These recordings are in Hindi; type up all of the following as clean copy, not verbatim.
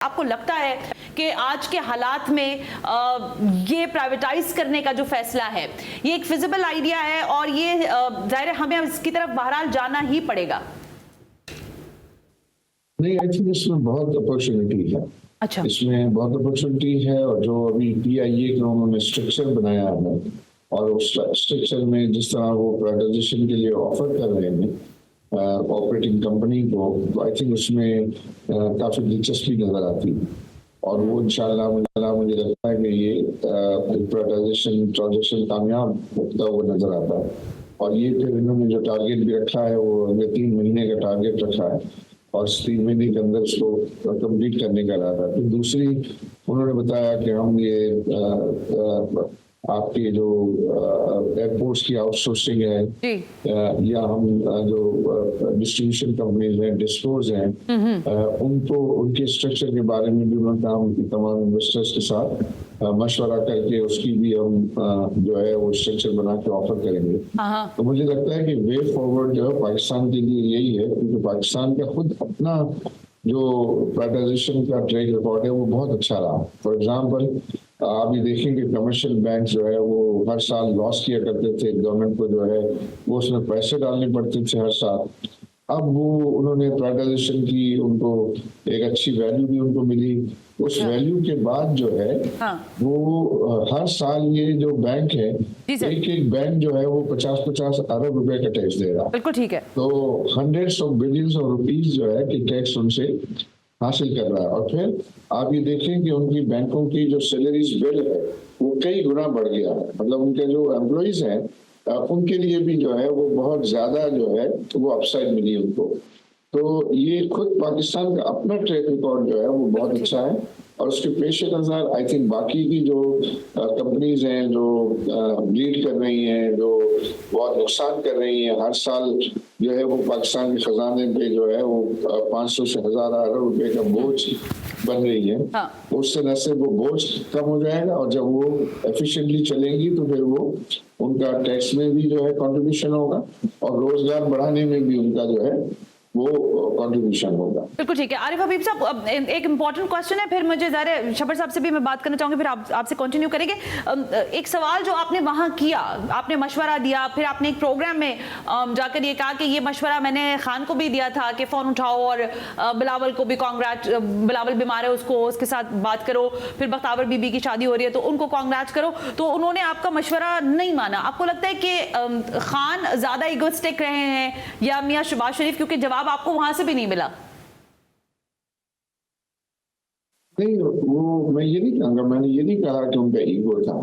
आपको लगता है कि आज के हालात में ये प्राइवेटाइज करने का जो फैसला है ये एक फिजिबल आइडिया है और ये जाहिर है हमें इसकी तरफ बहरहाल जाना ही पड़ेगा? नहीं, आई थिंक इसमें बहुत अपॉर्चुनिटी है। अच्छा, इसमें बहुत अपॉर्चुनिटी है और जो अभी PIA का उन्होंने स्ट्रक्चर बनाया है और उस स्ट्रक्चर में जिस तरह वो प्राइवेटाइजेशन के लिए ऑफर कर रहे हैं ऑपरेटिंग कंपनी को, आई थिंक उसमें काफी दिलचस्पी नजर आती है और वो इंशाल्लाह मुझे लगता है कि ये प्राइवेटाइजेशन ट्रांजेक्शन कामयाब होता हुआ नजर आता है। और ये फिर इन्होंने जो टारगेट भी रखा है वो अगले 3 महीने का टारगेट रखा है और 3 महीने के अंदर इसको कंप्लीट करने का इरादा है। फिर दूसरी उन्होंने बताया कि हम ये आपके जो एयरपोर्ट्स की आउटसोर्सिंग है या हम जो डिस्ट्रीब्यूशन कंपनीज हैं, डिस्पोज हैं, उनको उनके स्ट्रक्चर के बारे में भी उन्होंने कहा कि तमाम इन्वेस्टर्स के साथ मशवरा करके उसकी भी हम जो है वो स्ट्रक्चर बना के ऑफर करेंगे। तो मुझे लगता है कि वे फॉरवर्ड जो है पाकिस्तान के लिए यही है, क्योंकि पाकिस्तान का खुद अपना जो प्राइवेटाइजेशन का ट्रैक रिकॉर्ड है वो बहुत अच्छा रहा। फॉर एग्जाम्पल आप ये देखेंगे कमर्शियल बैंक जो है वो हर साल लॉस किया करते थे, गवर्नमेंट को जो है वो उसमें पैसे डालने पड़ते थे हर साल। अब वो उन्होंने प्राइवेटाइजेशन की, उनको एक अच्छी वैल्यू भी उनको मिली। उस वैल्यू के बाद जो है वो हर साल ये जो बैंक है एक बैंक जो है वो 50-50 अरब रुपए का टैक्स दे रहा है। बिल्कुल ठीक है। तो hundreds of billions of rupees जो है कि टैक्स उनसे हासिल कर रहा है। और फिर आप ये देखें कि उनकी बैंकों की जो सैलरीज बिल है वो कई गुना बढ़ गया है। मतलब उनके जो एम्प्लॉइज हैं उनके लिए भी जो है वो बहुत ज्यादा जो है तो वो अपसाइड मिली उनको। तो ये खुद पाकिस्तान का अपना ट्रैक रिकॉर्ड जो है वो बहुत अच्छा है और उसके पेश नजर आई थिंक बाकी की जो कंपनीज हैं जो लीड कर रही हैं, जो बहुत नुकसान कर रही हैं, हर साल जो है वो पाकिस्तान के खजाने पे जो है वो 500 से 1000 अरब रुपए का बोझ बन रही है। उससे न सिर्फ वो बोझ कम हो जाएगा और जब वो एफिशिएंटली चलेंगी तो फिर वो उनका टैक्स में भी जो है कंट्रीब्यूशन होगा और रोजगार बढ़ाने में भी उनका जो है वो कंट्रीब्यूशन होगा। बिल्कुल ठीक है। आरिफ हबीब साहब, एक इम्पॉर्टेंट क्वेश्चन है, फिर मुझे ज़रा शबर साहब से भी मैं बात करना चाहूंगी, फिर आपसे कंटिन्यू करेंगे। एक सवाल जो आपने वहां किया, आपने मशवरा दिया, फिर आपने एक प्रोग्राम में जाकर ये कहा कि ये मशवरा मैंने खान को भी दिया था कि फोन उठाओ और बिलावल को भी बिलावल बीमार है उसके साथ बात करो, फिर बख्तावर बीबी की शादी हो रही है तो उनको कांग्रेट करो। तो उन्होंने आपका मशवरा नहीं माना। आपको लगता है कि खान ज्यादा इगोइस्टिक रहे हैं या मियां शहबाज शरीफ, क्योंकि जवाब आपको वहां से भी नहीं मिला? नहीं, वो मैं ये नहीं कहूँगा, मैंने ये नहीं कहा कि उनका ईगो था।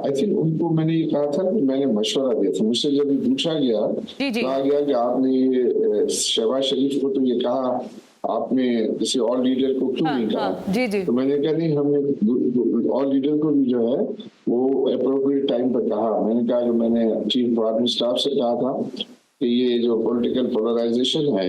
आई थिंक उनको मैंने ये कहा था कि मैंने मशवरा दिया था। मुझसे जब पूछा गया, कहा गया कि आपने शहबाज शरीफ को तो ये कहा, आपने किसी और लीडर को क्यों नहीं कहा? तो मैंने कहा नहीं, हमने और लीडर को भी जो है वो अप्रोप्रिएट टाइम पर कहा। मैंने कहा कि मैंने चीफ ऑफ आर्मी स्टाफ से कहा था कि ये जो पॉलिटिकल पोलराइजेशन है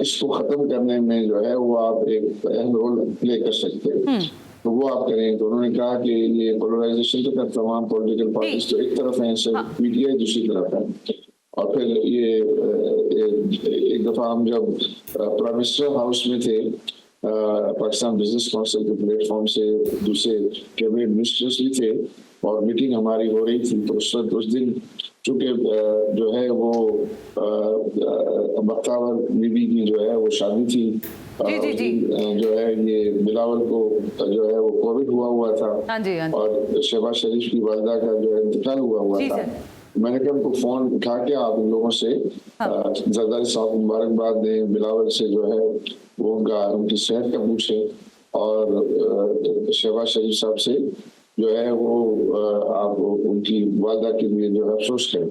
इसको खत्म करने में जो है वो आप एक अहम रोल प्ले कर सकते हैं, तो वो आप करें। तो उन्होंने कहा कि ये पोलराइजेशन तो तमाम पॉलिटिकल पार्टीज तो एक तरफ है, सिर्फ PTI दूसरी तरफ है। और फिर ये एक दफा हम जब प्राइम मिनिस्टर हाउस में थे, पाकिस्तान बिजनेस काउंसिल के प्लेटफॉर्म से दूसरे कैबिनेट मिनिस्टर्स भी थे और मीटिंग हमारी हो रही थी, तो उस दिन चूंकि जो है वो बख्तावर बीबी की जो है वो शादी थी, जो है ये बिलावल को जो है वो कोविड हुआ था और शहबाज शरीफ की वालिदा का जो है इंतकाल हुआ था। मैंने कहा उनको फोन उठा के आप इन लोगों से जरदारी साहब मुबारकबाद दें, बिलावल से जो है वो उनकी सेहत का पूछे और शहबाज शरीफ साहब से जो है वो आप उनकी वालिदा के लिए जो है अफसोस करें।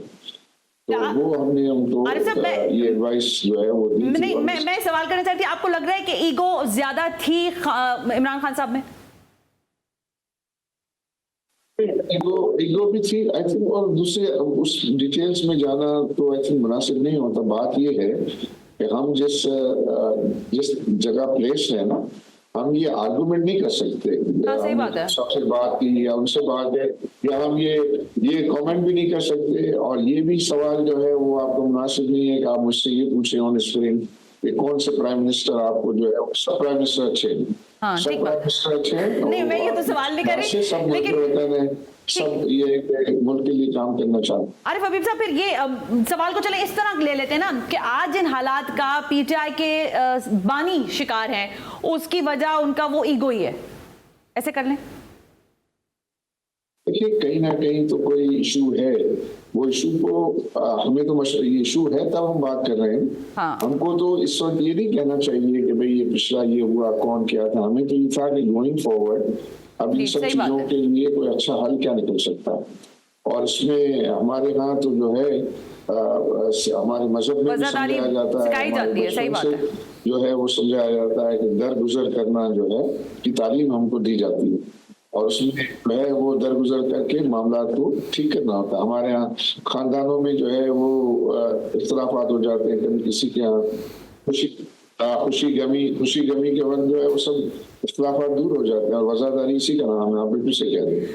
तो वो हमने उनको ये एडवाइस जो है वो दी थी। मैं सवाल करना चाहती हूँ, आपको लग रहा है कि ईगो ज्यादा थी इमरान खान साहब में? ईगो भी थी आई थिंक, और दूसरे उस डिटेल्स में जाना तो आई थिंक मुनासिब नहीं होता। बात ये है कि हम जिस जगह प्लेस है ना, हम ये आर्गुमेंट नहीं कर सकते। सही बात है। सबसे बात की या उनसे बात है या हम ये कमेंट भी नहीं कर सकते और ये भी सवाल जो है वो आपको मुनासिब नहीं है कि आप मुझसे ये पूछे ऑन स्क्रीन कि कौन से प्राइम मिनिस्टर आपको जो है, सब प्राइम मिनिस्टर अच्छे हैं, हाँ, सब ठीक प्राइम बात। मिनिस्टर अच्छे हैं। नहीं, मैं ये तो सवाल नहीं कर रही, वैसे सब लेकिन- लेकिन सब ये मुल्क के लिए काम करना चाहते हैं। आरिफ हबीब साहब, फिर ये सवाल को चले इस तरह ले लेते हैं ना कि आज जिन हालात का पीटीआई के बानी शिकार हैं, उसकी वजह उनका वो ईगो ही है, ऐसे कर लें? देखिए कहीं ना कहीं तो कोई इशू है, वो इशू को हमें तो इशू है तब हम बात कर रहे हैं। हाँ। हमको तो इस वक्त ये नहीं कहना चाहिए कि भाई ये पिछला ये हुआ, कौन क्या था। हमें तो ये था कि गोइंग फॉरवर्ड अब इन जी, सब सही बात चीजों है। के लिए कोई अच्छा हल क्या निकल सकता है। और इसमें हमारे यहाँ तो जो है हमारे मजहब में भी वज़ादारी समझाया जाता है, सिखाई हमारे जाती है, सही बचपन बात से जो है वो समझाया जाता है कि दरगुजर करना जो है की तालीम हमको दी जाती है, और उसमें जो है वो दरगुजर करके मामला को ठीक करना होता है। हमारे यहाँ खानदानों में जो है वो इख्तलाफात हो जाते हैं, कभी किसी के यहाँ खुशी गमी के वक्त जो है वो सब इख्तलाफात दूर हो जाते हैं, और वज़ादारी इसी का नाम है। आप बिल्कुल से कह रहे हैं।